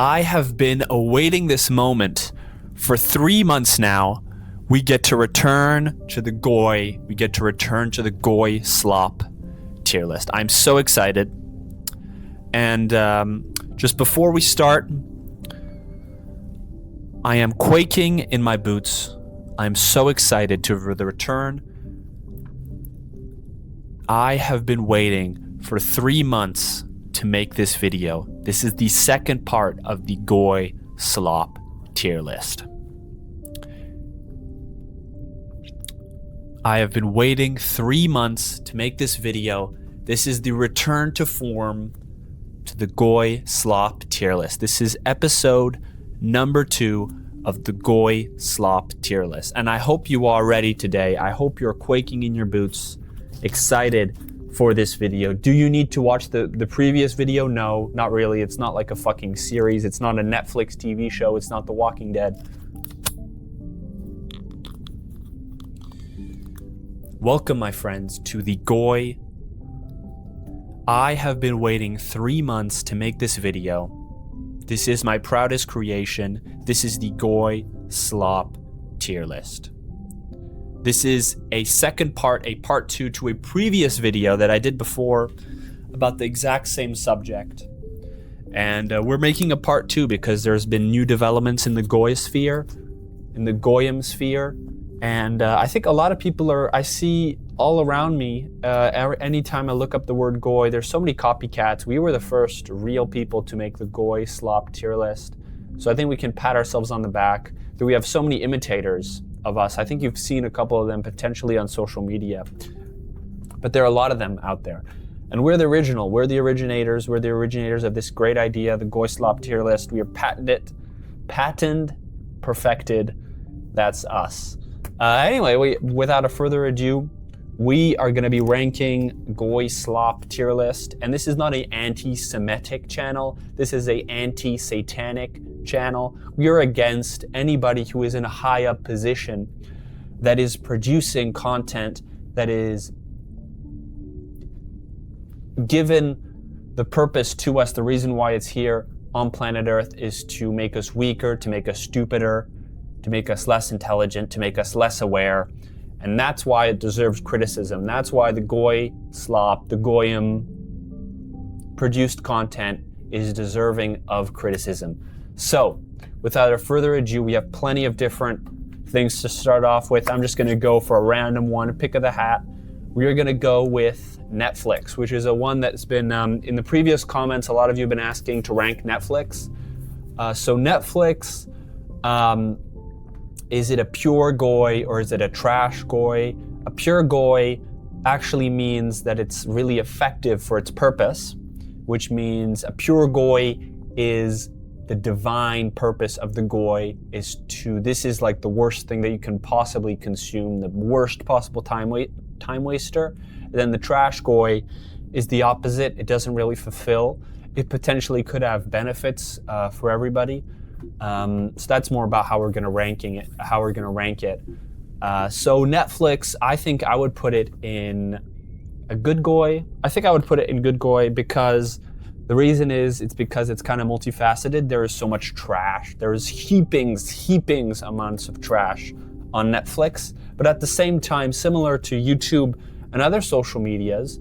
I have been awaiting this moment for 3 months now. We get to return to the Goyslop tier list. I'm so excited. And just before we start, I am quaking in my boots. I'm so excited for the return. I have been waiting for 3 months to make this video. This is the second part of the Goyslop tier list. I have been waiting 3 months to make this video. This is the return to form to the Goyslop tier list. This is episode number 2 of the Goyslop tier list. And I hope you are ready today. I hope you're quaking in your boots, excited for this video. Do you need to watch the previous video? No, not really. It's not like a fucking series. It's not a Netflix TV show. It's not The Walking Dead. Welcome, my friends, to the Goy. I have been waiting 3 months to make this video. This is my proudest creation. This is the Goyslop tier list. This is a second part, a part 2 to a previous video that I did before about the exact same subject. And we're making a part 2 because there's been new developments in the Goyosphere, in the Goyim sphere. And I think a lot of people I see all around me, anytime I look up the word Goy, there's so many copycats. We were the first real people to make the Goyslop tier list. So I think we can pat ourselves on the back that we have so many imitators of us. I think you've seen a couple of them potentially on social media, but there are a lot of them out there. And we're the original, we're the originators of this great idea, the Goyslop tier list. We are patented, perfected, that's us. Anyway, without a further ado, we are going to be ranking Goyslop tier list, and this is not an anti-Semitic channel. This is a anti-satanic channel. We are against anybody who is in a high up position that is producing content that is given the purpose to us. The reason why it's here on planet Earth is to make us weaker, to make us stupider, to make us less intelligent, to make us less aware. And that's why it deserves criticism. That's why the Goyslop, the Goyim produced content is deserving of criticism. So, without further ado, we have plenty of different things to start off with. I'm just gonna go for a random one, a pick of the hat. We are gonna go with Netflix, which is a one that's been, in the previous comments, a lot of you have been asking to rank Netflix. So Netflix, is it a pure Goy or is it a trash Goy? A pure Goy actually means that it's really effective for its purpose, which means a pure Goy is the divine purpose of the Goy this is like the worst thing that you can possibly consume, the worst possible time waster. And then the trash Goy is the opposite. It doesn't really fulfill. It potentially could have benefits for everybody. So that's more about how we're going to rank it. So Netflix, I think I would put it in a good Goy. I think I would put it in good Goy because the reason it's because it's kind of multifaceted. There is so much trash. There is heapings amounts of trash on Netflix. But at the same time, similar to YouTube and other social medias,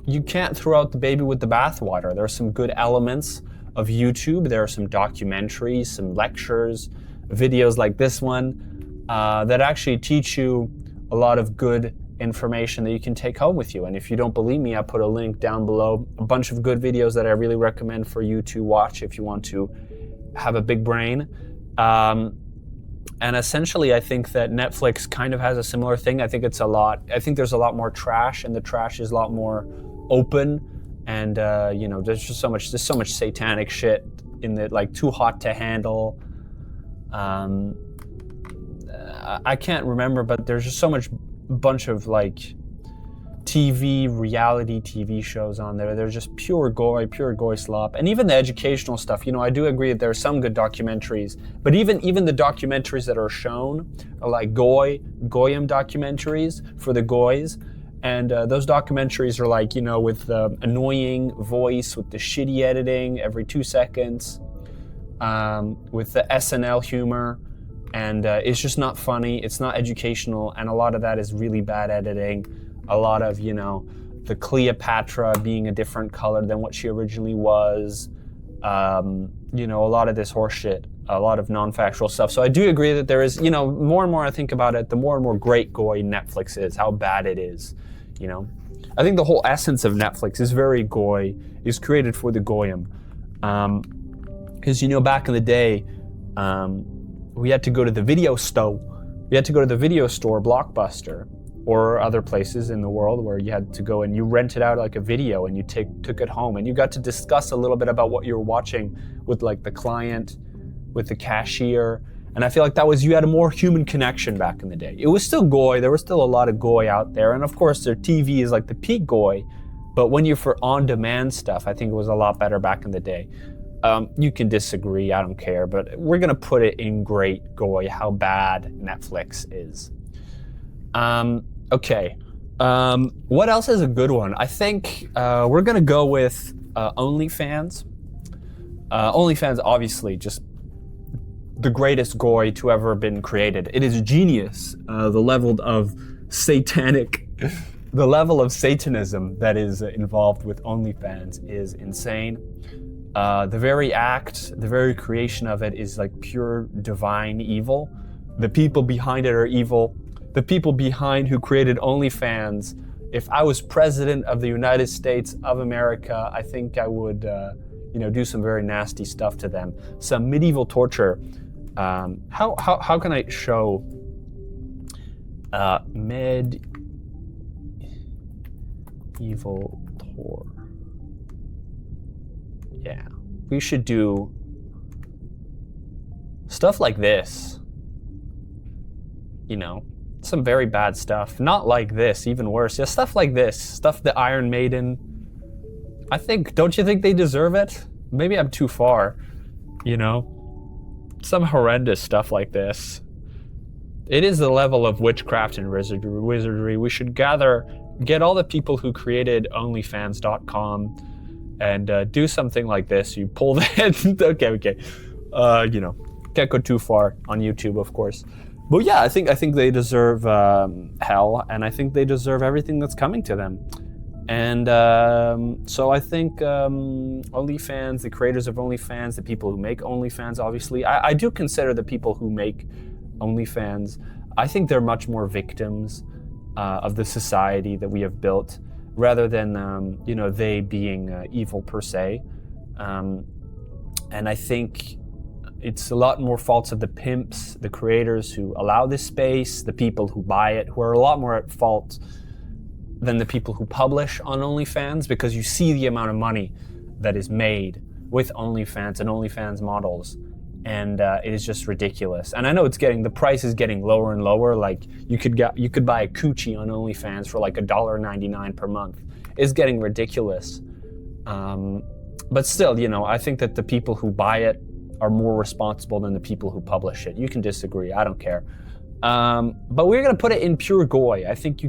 you can't throw out the baby with the bathwater. There are some good elements of YouTube. There are some documentaries, some lectures, videos like this one that actually teach you a lot of good information that you can take home with you. And if you don't believe me, I put a link down below, a bunch of good videos that I really recommend for you to watch if you want to have a big brain. And essentially, I think that Netflix kind of has a similar thing. I think there's a lot more trash, and the trash is a lot more open. And there's so much satanic shit in it, like too hot to handle. I can't remember, but there's just so much bunch of like reality TV shows on there. They're just pure Goyslop. And even the educational stuff, I do agree that there are some good documentaries, but even the documentaries that are shown are like Goyim documentaries for the Goys. And those documentaries are like, with the annoying voice, with the shitty editing every 2 seconds. with the SNL humor, and it's just not funny, it's not educational, and a lot of that is really bad editing. A lot of, you know, the Cleopatra being a different color than what she originally was, you know, a lot of this horse shit, a lot of non-factual stuff. So I do agree that there is, you know, more and more I think about it, the more and more great goy Netflix is, how bad it is, you know. I think the whole essence of Netflix is very goy, is created for the goyim. Because, you know, back in the day, we had to go to the video store. We had to go to the video store, Blockbuster, or other places in the world where you had to go and you rented out like a video and you took it home and you got to discuss a little bit about what you were watching with like the client, with the cashier. And I feel like that was, you had a more human connection back in the day. It was still goy, there was still a lot of goy out there. And of course their TV is like the peak goy, but when you're for on-demand stuff, I think it was a lot better back in the day. You can disagree, I don't care, but we're gonna put it in great goy, how bad Netflix is. Okay, what else is a good one? I think we're gonna go with OnlyFans. OnlyFans, obviously, just the greatest goy to ever been created. It is genius. The level of the level of Satanism that is involved with OnlyFans is insane. The very act, the very creation of it is like pure divine evil. The people behind it are evil. The people behind who created OnlyFans, if I was president of the United States of America, I think I would, you know, do some very nasty stuff to them. Some medieval torture. How can I show medieval tour? Yeah, we should do stuff like this. You know, some very bad stuff. Not like this, even worse. Yeah, stuff like this. Stuff the Iron Maiden. I think, don't you think they deserve it? Maybe I'm too far, you know? Some horrendous stuff like this. It is the level of witchcraft and wizardry. We should get all the people who created OnlyFans.com and do something like this. You pull that, okay. You know, can't go too far on YouTube, of course. But yeah, I think they deserve hell, and I think they deserve everything that's coming to them. And so I think OnlyFans, the creators of OnlyFans, the people who make OnlyFans, obviously, I do consider the people who make OnlyFans, I think they're much more victims of the society that we have built, rather than you know, they being evil per se. And I think it's a lot more faults of the pimps, the creators who allow this space, the people who buy it, who are a lot more at fault than the people who publish on OnlyFans, because you see the amount of money that is made with OnlyFans and OnlyFans models, and it is just ridiculous. And I know the price is getting lower and lower. Like you could buy a coochie on OnlyFans for like $1.99 per month. It's getting ridiculous. But still, you know, I think that the people who buy it are more responsible than the people who publish it. You can disagree, I don't care. But we're gonna put it in pure goy. I think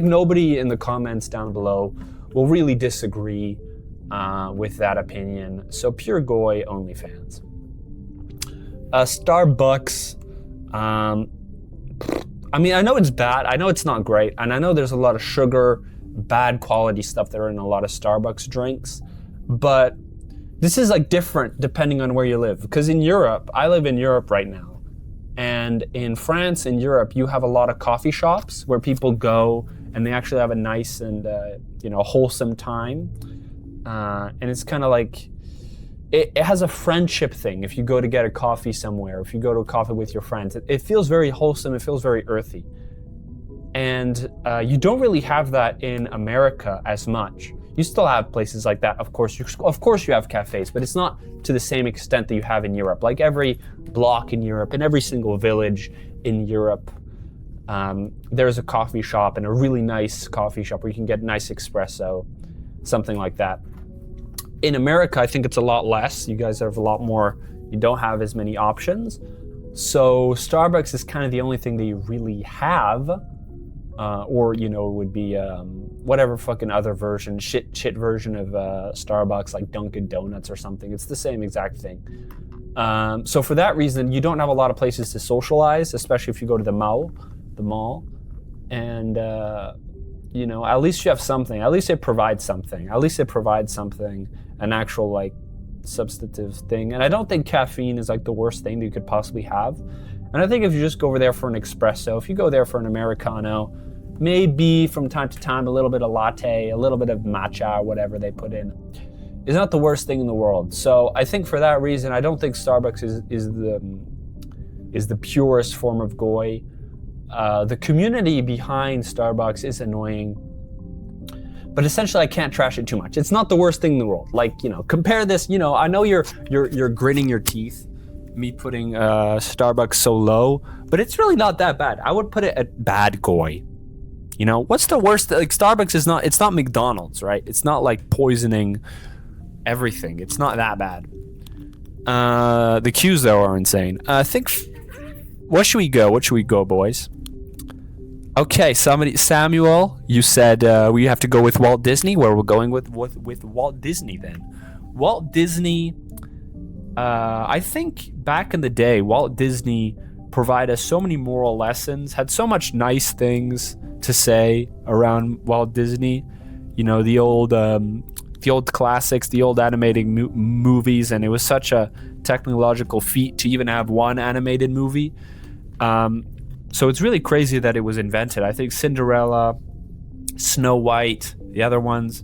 nobody in the comments down below will really disagree with that opinion. So pure goy, OnlyFans. Starbucks. I mean, I know it's bad. I know it's not great. And I know there's a lot of sugar, bad quality stuff that are in a lot of Starbucks drinks. But this is like different depending on where you live. Because in Europe, I live in Europe right now. And in France and Europe, you have a lot of coffee shops where people go and they actually have a nice and you know, wholesome time. And it's kind of like, it has a friendship thing. If you go to get a coffee somewhere, if you go to a coffee with your friends, it feels very wholesome, it feels very earthy. And you don't really have that in America as much. You still have places like that, of course you have cafes, but it's not to the same extent that you have in Europe. Like every block in Europe and every single village in Europe, there's a coffee shop, and a really nice coffee shop where you can get nice espresso, something like that. In America, I think it's a lot less. You guys have a lot more, you don't have as many options. So Starbucks is kind of the only thing that you really have. Or, you know, it would be whatever fucking other version, shit version of Starbucks, like Dunkin' Donuts or something. It's the same exact thing. So for that reason, you don't have a lot of places to socialize, especially if you go to the mall. And, you know, at least you have something. At least it provides something. An actual, like, substantive thing. And I don't think caffeine is, like, the worst thing that you could possibly have. And I think if you just go over there for an espresso, if you go there for an Americano, maybe from time to time a little bit of latte, a little bit of matcha, whatever they put in, is not the worst thing in the world. So I think for that reason, I don't think Starbucks is the purest form of goy. The community behind Starbucks is annoying, but essentially I can't trash it too much. It's not the worst thing in the world. Like, you know, compare this, you know, I know you're gritting your teeth, me putting Starbucks so low, but it's really not that bad. I would put it at bad goy. You know, what's the worst? Like, Starbucks is not, it's not McDonald's, right? It's not like poisoning everything. It's not that bad. The queues though are insane. I think, what should we go, boys? Okay, Samuel, you said we have to go with Walt Disney. Where we're going with Walt Disney then. Walt Disney, I think back in the day, Walt Disney provided us so many moral lessons, had so much nice things to say around Walt Disney. You know, the old classics, the old animated movies, and it was such a technological feat to even have one animated movie. So it's really crazy that it was invented. I think Cinderella, Snow White, the other ones,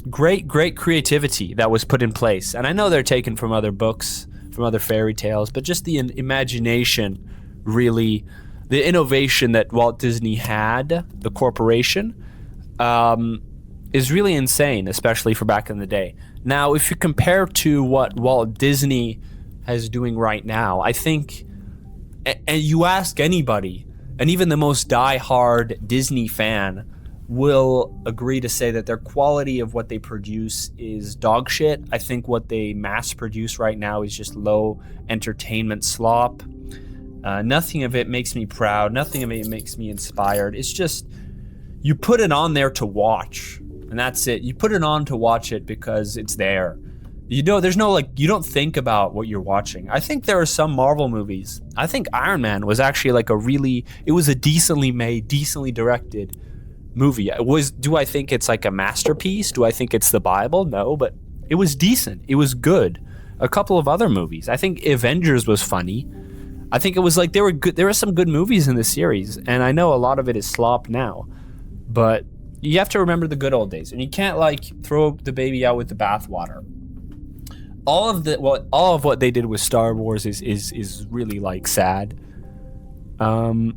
great creativity that was put in place. And I know they're taken from other books, from other fairy tales, but just the imagination, really, the innovation that Walt Disney had, the corporation, is really insane, especially for back in the day. Now, if you compare to what Walt Disney is doing right now, I think, and you ask anybody, and even the most die-hard Disney fan will agree to say that their quality of what they produce is dog shit. I think what they mass produce right now is just low entertainment slop. Nothing of it makes me proud. Nothing of it makes me inspired. It's just, you put it on there to watch, and that's it. You put it on to watch it because it's there. You know, there's no, like, you don't think about what you're watching. I think there are some Marvel movies. I think Iron Man was actually like it was a decently made, decently directed movie. Do I think it's like a masterpiece? Do I think it's the Bible? No, but it was decent. It was good. A couple of other movies. I think Avengers was funny. I think it was like, there were some good movies in the series, and I know a lot of it is slop now, but you have to remember the good old days, and you can't like throw the baby out with the bathwater. All of what they did with Star Wars is really like sad. Yeah,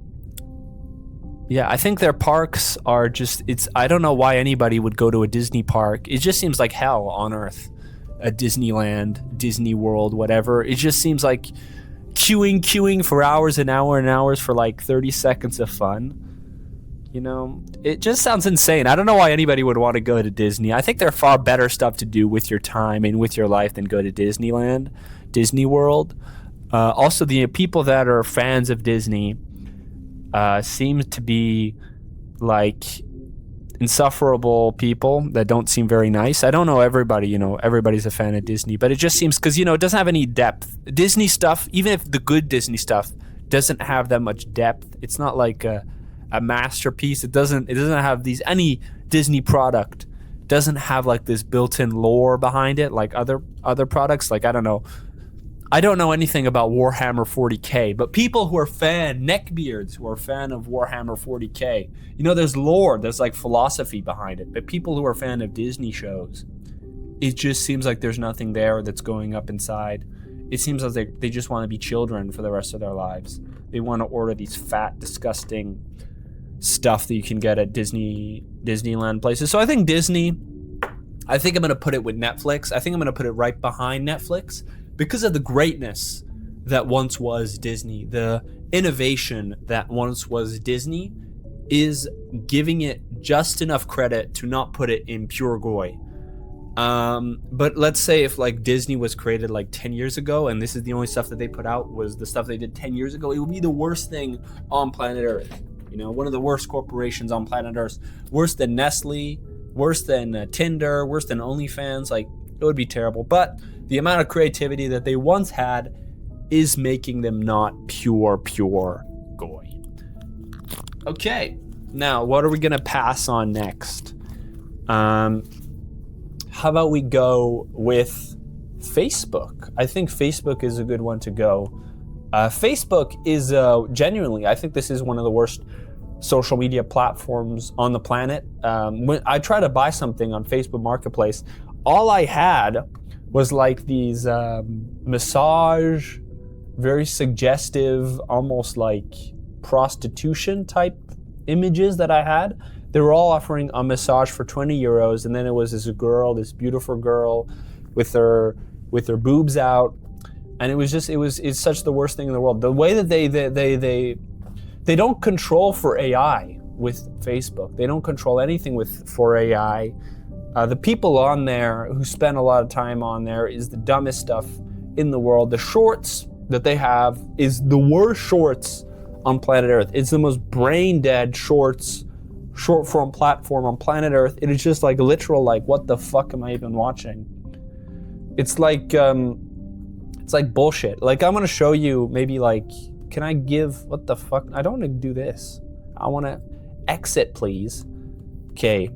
I think their parks are just, I don't know why anybody would go to a Disney park. It just seems like hell on earth. A Disneyland, Disney World, whatever. It just seems like queuing for hours and hours for like 30 seconds of fun. You know, it just sounds insane. I don't know why anybody would want to go to Disney. I think there are far better stuff to do with your time and with your life than go to Disneyland, Disney World. Also, the people that are fans of Disney seem to be like insufferable people that don't seem very nice. I don't know everybody, you know, everybody's a fan of Disney, but it just seems, because, you know, it doesn't have any depth. Disney stuff, even if the good Disney stuff doesn't have that much depth, it's not like a masterpiece. It doesn't have any Disney product doesn't have like this built-in lore behind it like other products. Like, I don't know anything about Warhammer 40K, but people who are neckbeards who are fan of Warhammer 40K, you know, there's lore, there's like philosophy behind it. But people who are fan of Disney shows, it just seems like there's nothing there that's going up inside. It seems like they just want to be children for the rest of their lives. They want to order these fat, disgusting stuff that you can get at Disneyland places. So I think Disney, I think I'm going to put it with Netflix. I think I'm going to put it right behind Netflix because of the greatness that once was Disney. The innovation that once was Disney is giving it just enough credit to not put it in pure goy. But let's say if like Disney was created like 10 years ago and this is the only stuff that they put out was the stuff they did 10 years ago, it would be the worst thing on planet Earth. You know, one of the worst corporations on planet Earth. Worse than Nestle, worse than Tinder, worse than OnlyFans. Like, It would be terrible. But the amount of creativity that they once had is making them not pure goy. Okay, now what are we gonna pass on next? How about we go with Facebook? I think Facebook is a good one to go. Facebook is genuinely, I think this is one of the worst social media platforms on the planet. When I try to buy something on Facebook Marketplace, all I had was like these massage, very suggestive, almost like prostitution type images that I had. They were all offering a massage for 20 euros, and then it was this girl, this beautiful girl with her boobs out, and it's such the worst thing in the world. The way that they don't control for AI with Facebook. They don't control anything for AI. The people on there who spend a lot of time on there is the dumbest stuff in the world. The shorts that they have is the worst shorts on planet Earth. It's the most brain dead short form platform on planet Earth. It is just like literal, like, what the fuck am I even watching? It's like bullshit. Like, I'm gonna show you maybe like, can I give, what the fuck? I don't want to do this. I want to exit, please. Okay,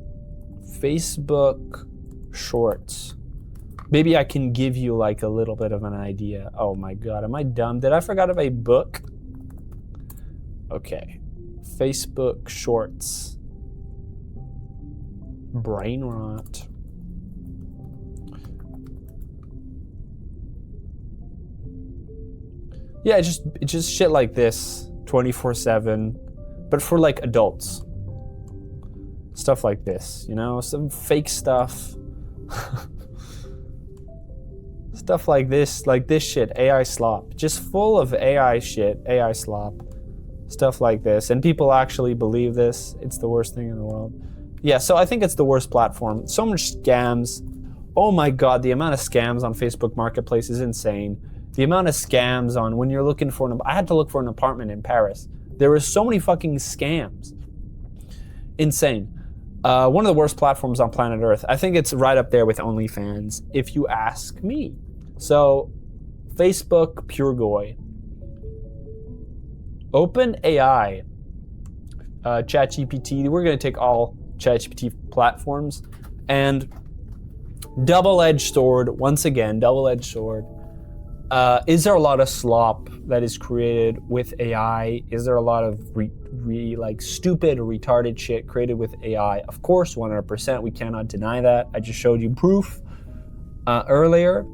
Facebook Shorts. Maybe I can give you like a little bit of an idea. Oh my God, am I dumb? Did I forget of a book? Okay, Facebook Shorts. Brain rot. Yeah, it's just shit like this, 24/7, but for like adults. Stuff like this, you know, some fake stuff. Stuff like this shit, AI slop, just full of AI shit, AI slop, stuff like this, and people actually believe this. It's the worst thing in the world. Yeah, so I think it's the worst platform. So much scams. Oh my God, the amount of scams on Facebook Marketplace is insane. The amount of scams on when you're looking for I had to look for an apartment in Paris. There were so many fucking scams. Insane. One of the worst platforms on planet Earth. I think it's right up there with OnlyFans, if you ask me. So, Facebook, pure goy. OpenAI, ChatGPT. We're going to take all ChatGPT platforms, and double-edged sword. Once again, double-edged sword. Is there a lot of slop that is created with AI? Is there a lot of like stupid or retarded shit created with AI? Of course, 100%. We cannot deny that. I just showed you proof earlier.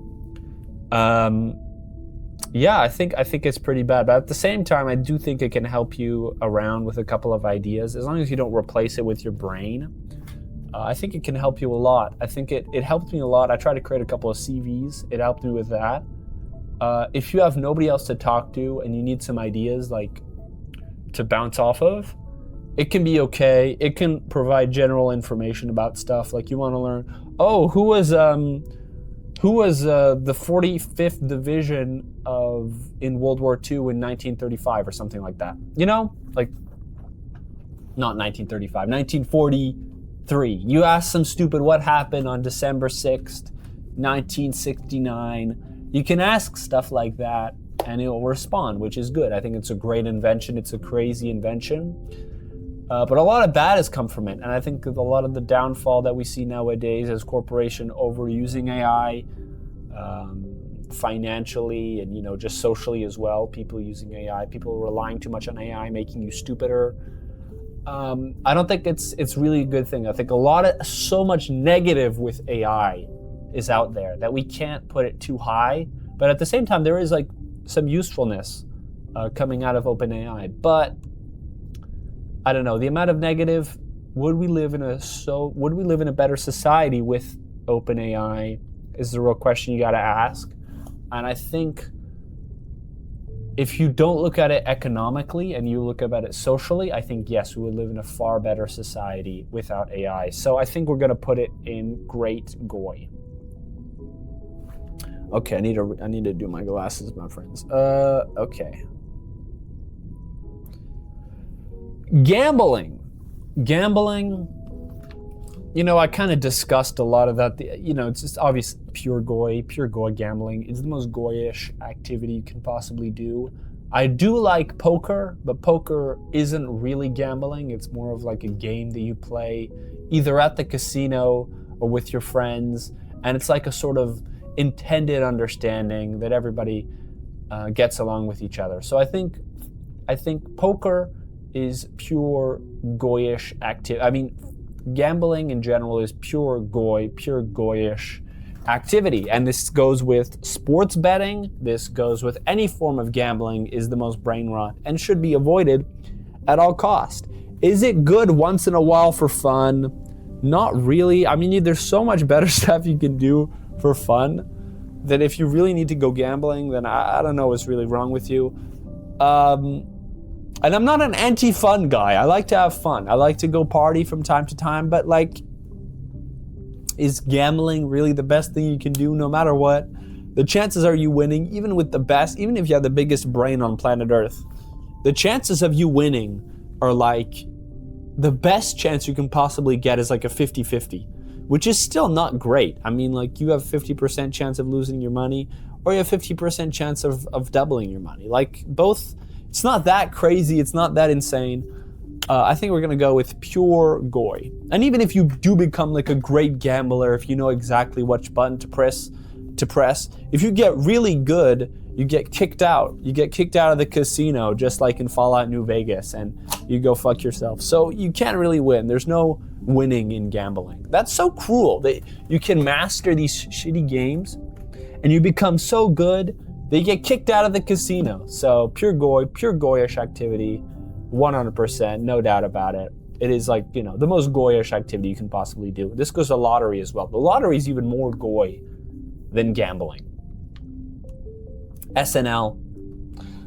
Yeah, I think it's pretty bad. But at the same time, I do think it can help you around with a couple of ideas, as long as you don't replace it with your brain. I think it can help you a lot. I think it helped me a lot. I tried to create a couple of CVs. It helped me with that. If you have nobody else to talk to and you need some ideas like to bounce off of, it can be okay. It can provide general information about stuff. Like, you want to learn, oh, who was the 45th Division in World War II in 1935 or something like that. You know, like, not 1935, 1943. You ask some stupid what happened on December 6th, 1969. You can ask stuff like that and it will respond, which is good. I think it's a great invention. It's a crazy invention. But a lot of bad has come from it. And I think a lot of the downfall that we see nowadays is corporation overusing AI financially and, you know, just socially as well. People using AI, people relying too much on AI, making you stupider. I don't think it's really a good thing. I think so much negative with AI is out there that we can't put it too high, but at the same time there is like some usefulness coming out of OpenAI. But I don't know, the amount of negative. Would we live in a better society with OpenAI is the real question you got to ask. And I think if you don't look at it economically and you look at it socially, I think yes, we would live in a far better society without AI. So I think we're going to put it in great goy. Okay, I need to do my glasses, my friends. Okay. Gambling. you know, I kind of discussed a lot of that. You know, it's just obvious pure goy gambling is the most goyish activity you can possibly do. I do like poker, but poker isn't really gambling. It's more of like a game that you play either at the casino or with your friends. And it's like a sort of intended understanding that everybody gets along with each other. So I think poker is pure goyish activity. I mean, gambling in general is pure goyish activity. And this goes with sports betting. This goes with any form of gambling is the most brain rot and should be avoided at all cost. Is it good once in a while for fun? Not really. I mean, there's so much better stuff you can do for fun that if you really need to go gambling, then I don't know what's really wrong with you. And I'm not an anti-fun guy. I like to have fun. I like to go party from time to time, but like, is gambling really the best thing you can do no matter what? The chances are you winning, even with the best, even if you have the biggest brain on planet Earth, the chances of you winning are like, the best chance you can possibly get is like a 50-50, which is still not great. I mean, like, you have 50% chance of losing your money, or you have 50% chance of doubling your money. Like, both, it's not that crazy, it's not that insane. I think we're gonna go with pure goy. And even if you do become like a great gambler, if you know exactly which button to press, if you get really good, you get kicked out. You get kicked out of the casino, just like in Fallout New Vegas, and you go fuck yourself. So you can't really win. There's no winning in gambling. That's so cruel that you can master these shitty games and you become so good that you get kicked out of the casino. So pure goyish activity. 100%, no doubt about it. It is like, you know, the most goyish activity you can possibly do. This goes to lottery as well. The lottery is even more goy than gambling. SNL.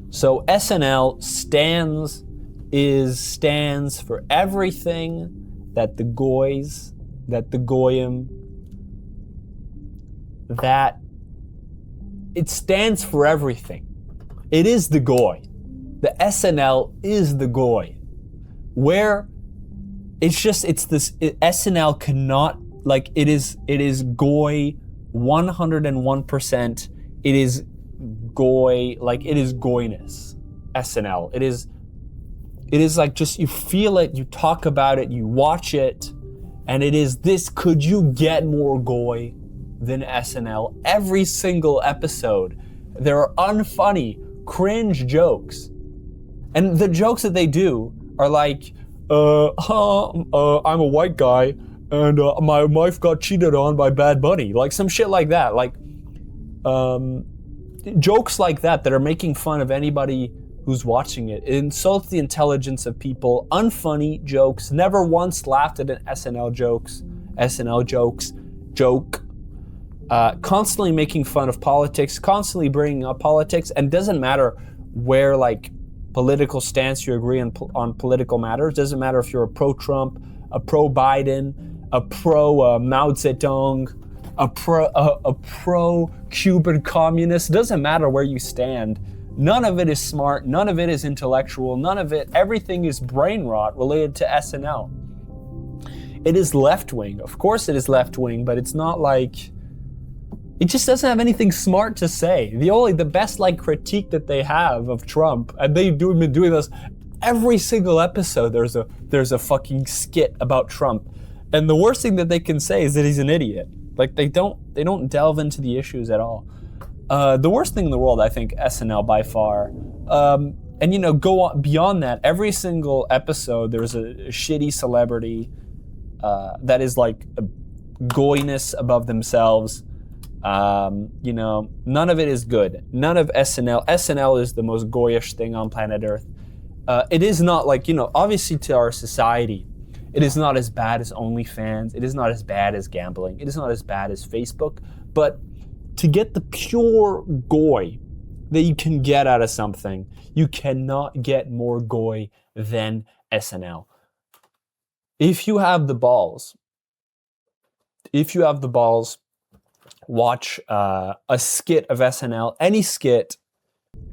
So SNL stands for everything that the goys, that the goyim, that it stands for everything. It is the goy. The SNL is the goy, where SNL cannot, like, it is goy 101%. It is goy, like, it is goyness. SNL. It is like, just, you feel it, you talk about it, you watch it, and it is this, could you get more goy than SNL? Every single episode, there are unfunny, cringe jokes. And the jokes that they do are like, I'm a white guy and my wife got cheated on by Bad Bunny. Like some shit like that. Like, jokes like that are making fun of anybody who's watching it. It insults the intelligence of people. Unfunny jokes. Never once laughed at an SNL joke. Constantly making fun of politics. Constantly bringing up politics. And doesn't matter where, like, political stance you agree on political matters. Doesn't matter if you're a pro-Trump, a pro-Biden, a pro-Mao Zedong, a pro-Cuban communist. Doesn't matter where you stand. None of it is smart. None of it is intellectual. None of it, everything is brain rot related to SNL. It is left-wing. Of course it is left-wing, but it's not like, it just doesn't have anything smart to say. The best like critique that they have of Trump, and they've been doing this every single episode. There's a fucking skit about Trump, and the worst thing that they can say is that he's an idiot. Like they don't delve into the issues at all. The worst thing in the world, I think, SNL by far. And you know, go on beyond that. Every single episode, there's a shitty celebrity that is like a goyness above themselves. You know, none of it is good. None of SNL. SNL is the most goyish thing on planet Earth. It is not like, you know, obviously to our society, it is not as bad as OnlyFans. It is not as bad as gambling. It is not as bad as Facebook. But to get the pure goy that you can get out of something, you cannot get more goy than SNL. If you have the balls, watch a skit of SNL, any skit,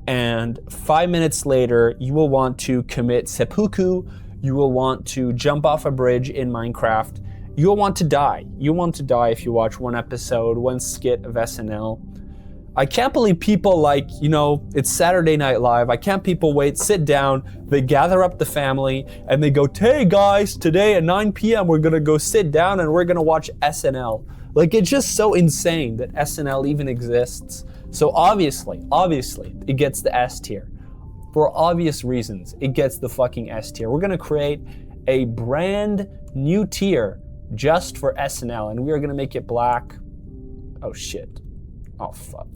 and 5 minutes later, you will want to commit seppuku, you will want to jump off a bridge in Minecraft, you'll want to die. You'll want to die if you watch one episode, one skit of SNL. I can't believe people it's Saturday Night Live. I can't people wait, sit down, they gather up the family, and they go, hey guys, today at 9 p.m. we're gonna go sit down and we're gonna watch SNL. Like, it's just so insane that SNL even exists. So obviously, it gets the S tier. For obvious reasons, it gets the fucking S tier. We're gonna create a brand new tier just for SNL, and we are gonna make it black. Oh shit. Oh fuck.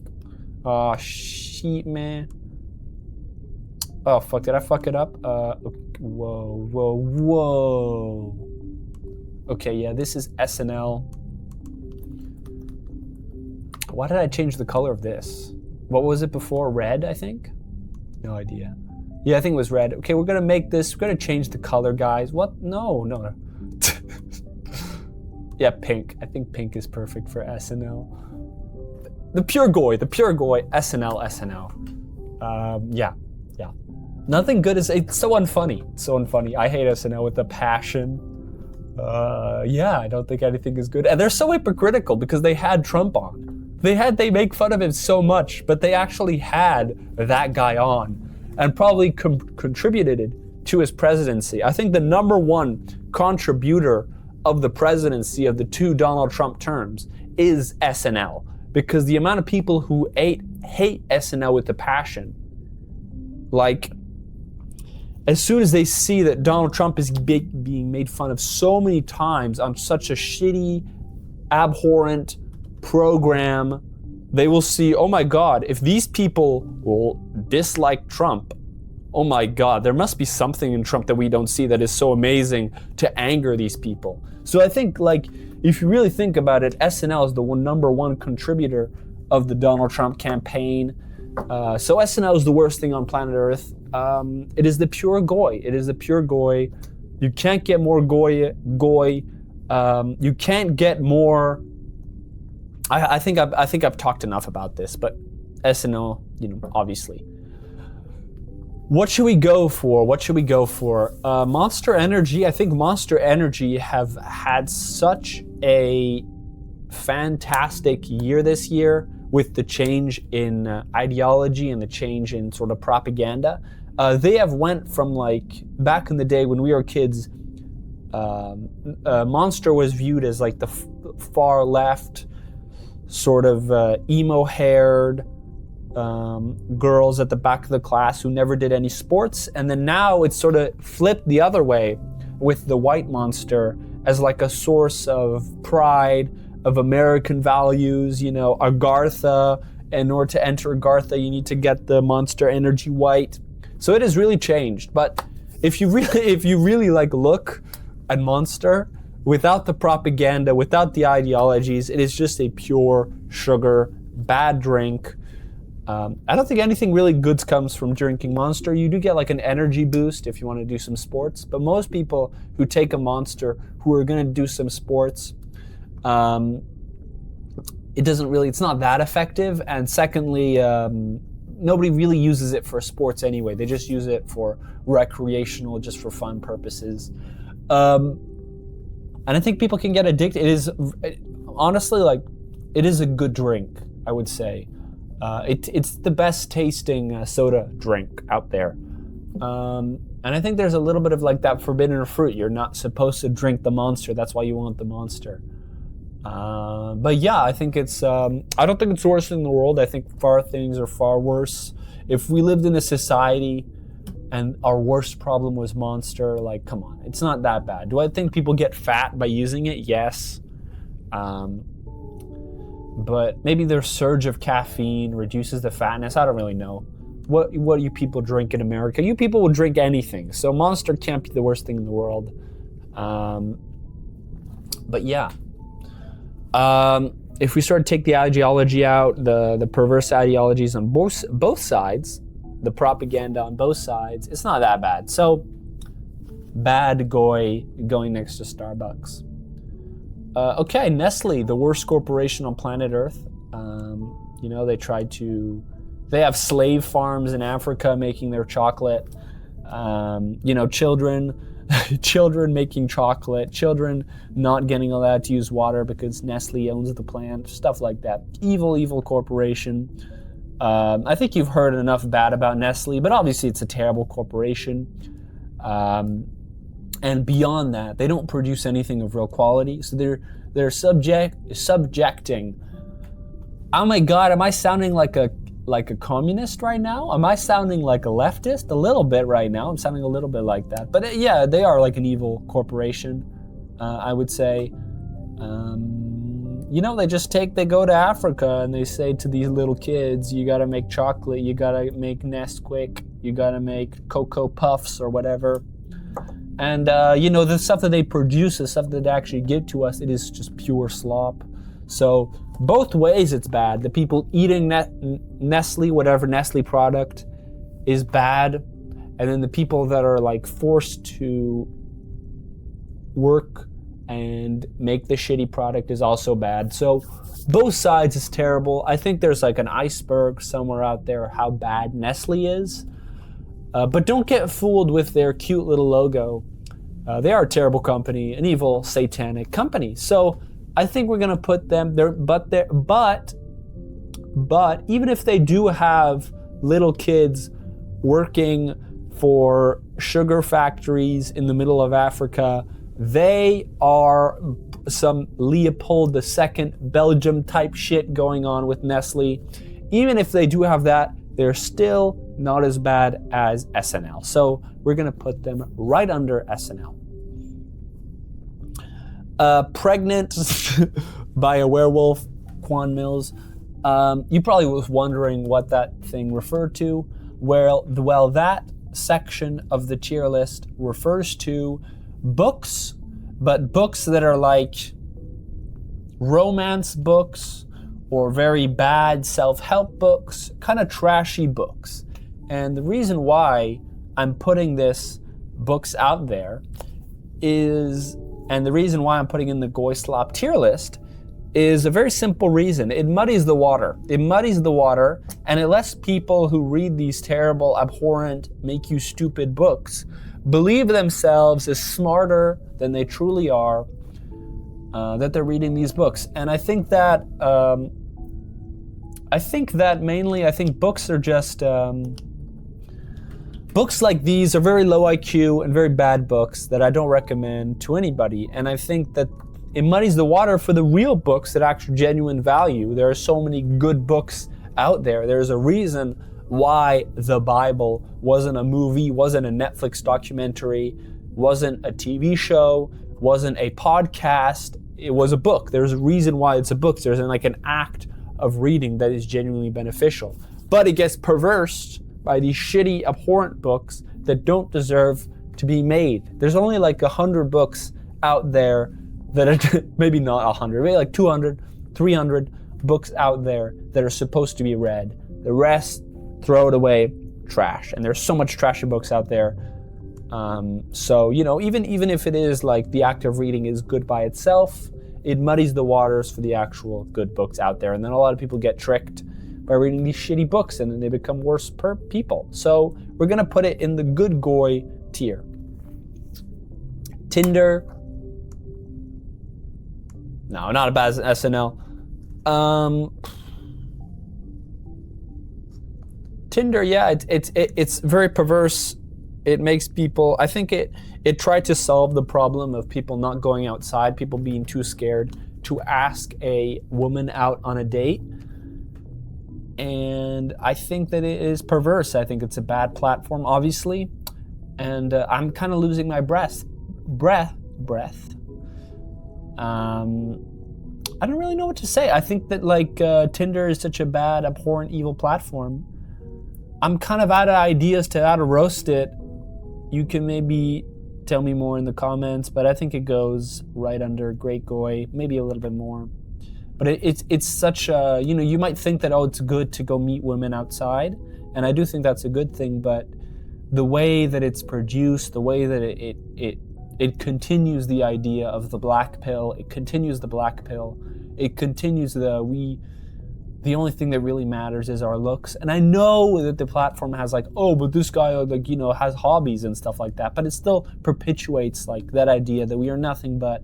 Oh shit, man. Oh fuck, did I fuck it up? Whoa. Okay, yeah, this is SNL. Why did I change the color of this? What was it before? Red, I think? No idea. Yeah, I think it was red. Okay, we're gonna make this, we're gonna change the color, guys. What? No. Yeah, pink. I think pink is perfect for SNL. The pure goy, SNL. Yeah. Nothing good is, it's so unfunny. I hate SNL with a passion. Yeah, I don't think anything is good. And they're so hypocritical because they had Trump on. They make fun of him so much, but they actually had that guy on and probably contributed to his presidency. I think the number one contributor of the presidency of the 2 Donald Trump terms is SNL. Because the amount of people who hate SNL with a passion, like, as soon as they see that Donald Trump is being made fun of so many times on such a shitty, abhorrent program, they will see, oh my God, if these people will dislike Trump, oh my God, there must be something in Trump that we don't see that is so amazing to anger these people. So I think, like, if you really think about it, SNL is the number one contributor of the Donald Trump campaign. So SNL is the worst thing on planet Earth. It is the pure goy. You can't get more goy. You can't get more. I think I've talked enough about this, but SNL, obviously. What should we go for? Monster Energy. I think Monster Energy have had such a fantastic year this year with the change in ideology and the change in sort of propaganda. They have went from, like, back in the day when we were kids, Monster was viewed as like the far left, sort of emo-haired, girls at the back of the class who never did any sports, and then now it's sort of flipped the other way with the white monster as like a source of pride, of American values, Agartha. In order to enter Agartha, you need to get the Monster Energy white. So it has really changed. But if you really like look at Monster, without the propaganda, without the ideologies, it is just a pure sugar, bad drink. I don't think anything really good comes from drinking Monster. You do get like an energy boost if you want to do some sports, but most people who take a Monster who are going to do some sports, it's not that effective. And secondly, nobody really uses it for sports anyway. They just use it for recreational, just for fun purposes. And I think people can get addicted. It is honestly it is a good drink, I would say. It's the best tasting soda drink out there. And I think there's a little bit of like that forbidden fruit. You're not supposed to drink the Monster. That's why you want the Monster. But yeah, I think it's, I don't think it's the worst thing in the world. I think things are far worse. If we lived in a society and our worst problem was Monster, like, come on, it's not that bad. Do I think people get fat by using it? Yes. But maybe their surge of caffeine reduces the fatness. I don't really know. What do you people drink in America? You people will drink anything. So Monster can't be the worst thing in the world. But yeah. If we sort of take the ideology out, the perverse ideologies on both sides, the propaganda on both sides, it's not that bad. So bad goy going next to Starbucks. Okay, Nestle, the worst corporation on planet Earth. They have slave farms in Africa making their chocolate. Children children making chocolate, children not getting allowed to use water because Nestle owns the plant, stuff like that. Evil, evil corporation. I think you've heard enough bad about Nestle, but obviously it's a terrible corporation. And beyond that, they don't produce anything of real quality. So they're subjecting. Oh my God, am I sounding like a communist right now? Am I sounding like a leftist? A little bit right now. I'm sounding a little bit like that. But yeah, they are like an evil corporation, I would say. They go to Africa and they say to these little kids, you gotta make chocolate, you gotta make Nesquik, you gotta make Cocoa Puffs or whatever. And, the stuff that they produce, the stuff that they actually give to us, it is just pure slop. So both ways it's bad. The people eating Nestle, whatever Nestle product, is bad. And then the people that are like forced to work and make the shitty product is also bad. So both sides is terrible. I think there's like an iceberg somewhere out there how bad Nestle is. But don't get fooled with their cute little logo. They are a terrible company, an evil, satanic company. So I think we're gonna put them there. But even if they do have little kids working for sugar factories in the middle of Africa, they are some Leopold II Belgium type shit going on with Nestle. Even if they do have that, they're still not as bad as SNL. So we're gonna put them right under SNL. Pregnant by a werewolf, Quan Mills. You probably was wondering what that thing referred to. Well, that section of the tier list refers to books, but books that are like romance books or very bad self-help books, kind of trashy books. And the reason why I'm putting this books out there and the reason why I'm putting in the Goyslop tier list is a very simple reason. It muddies the water. It muddies the water, and it lets people who read these terrible, abhorrent, make you stupid books believe themselves as smarter than they truly are, that they're reading these books. And I think that mainly books are just books like these are very low IQ and very bad books that I don't recommend to anybody. And I think that it muddies the water for the real books that actually genuine value. There are so many good books out there. There's a reason why the Bible wasn't a movie, wasn't a Netflix documentary, wasn't a TV show, wasn't a podcast. It was a book. There's a reason why it's a book. There's like an act of reading that is genuinely beneficial. But it gets perverse by these shitty, abhorrent books that don't deserve to be made. There's only like 100 books out there that are, maybe not 100, maybe like 200, 300 books out there that are supposed to be read. The rest, throw it away, trash. And there's so much trashy books out there. So, even if it is like the act of reading is good by itself, it muddies the waters for the actual good books out there. And then a lot of people get tricked by reading these shitty books, and then they become worse people. So we're gonna put it in the good goy tier. Tinder. No, not as bad as SNL. Tinder, yeah, it's very perverse. It makes people, I think it tried to solve the problem of people not going outside, people being too scared to ask a woman out on a date. And I think that it is perverse. I think it's a bad platform, obviously. And I'm kind of losing my breath. I don't really know what to say. I think that Tinder is such a bad, abhorrent, evil platform. I'm kind of out of ideas to how to roast it. You can maybe tell me more in the comments, but I think it goes right under Great Goy, maybe a little bit more. But it's such a, you might think that, it's good to go meet women outside, and I do think that's a good thing, but the way that it's produced, the way that it continues the idea of the black pill, it continues the black pill, it continues the only thing that really matters is our looks. And I know that the platform has like, oh, but this guy like, you know, has hobbies and stuff like that, but it still perpetuates like that idea that we are nothing but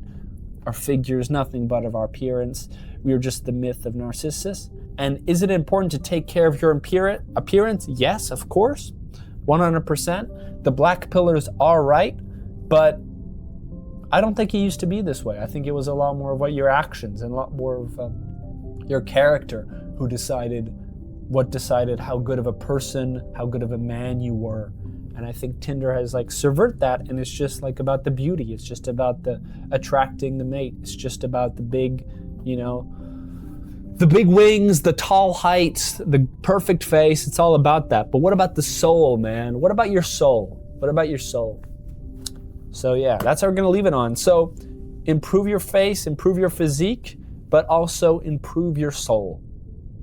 our figures, nothing but of our appearance. We are just the myth of Narcissus. And is it important to take care of your appearance? Yes, of course, 100%. The black pillars are right, but I don't think it used to be this way. I think it was a lot more of what your actions and a lot more of your character who decided how good of a person, how good of a man you were. And I think Tinder has like subvert that, and it's just like about the beauty. It's just about the attracting the mate. It's just about the big, you know, the big wings, the tall heights, the perfect face. It's all about that. But what about the soul, man? What about your soul? What about your soul? So yeah, that's how we're gonna leave it on. So improve your face, improve your physique, but also improve your soul.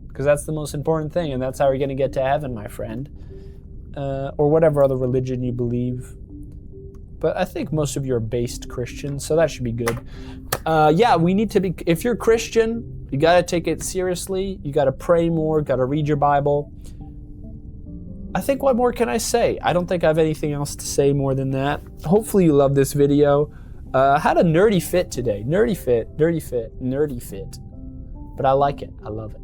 Because that's the most important thing, and that's how you're gonna get to heaven, my friend. Or whatever other religion you believe. But I think most of you are based Christians, so that should be good. Yeah, we need to be, if you're Christian, you gotta take it seriously. You gotta pray more, gotta read your Bible. I think what more can I say? I don't think I have anything else to say more than that. Hopefully you love this video. Had a nerdy fit today. Nerdy fit, dirty fit, nerdy fit. But I like it, I love it.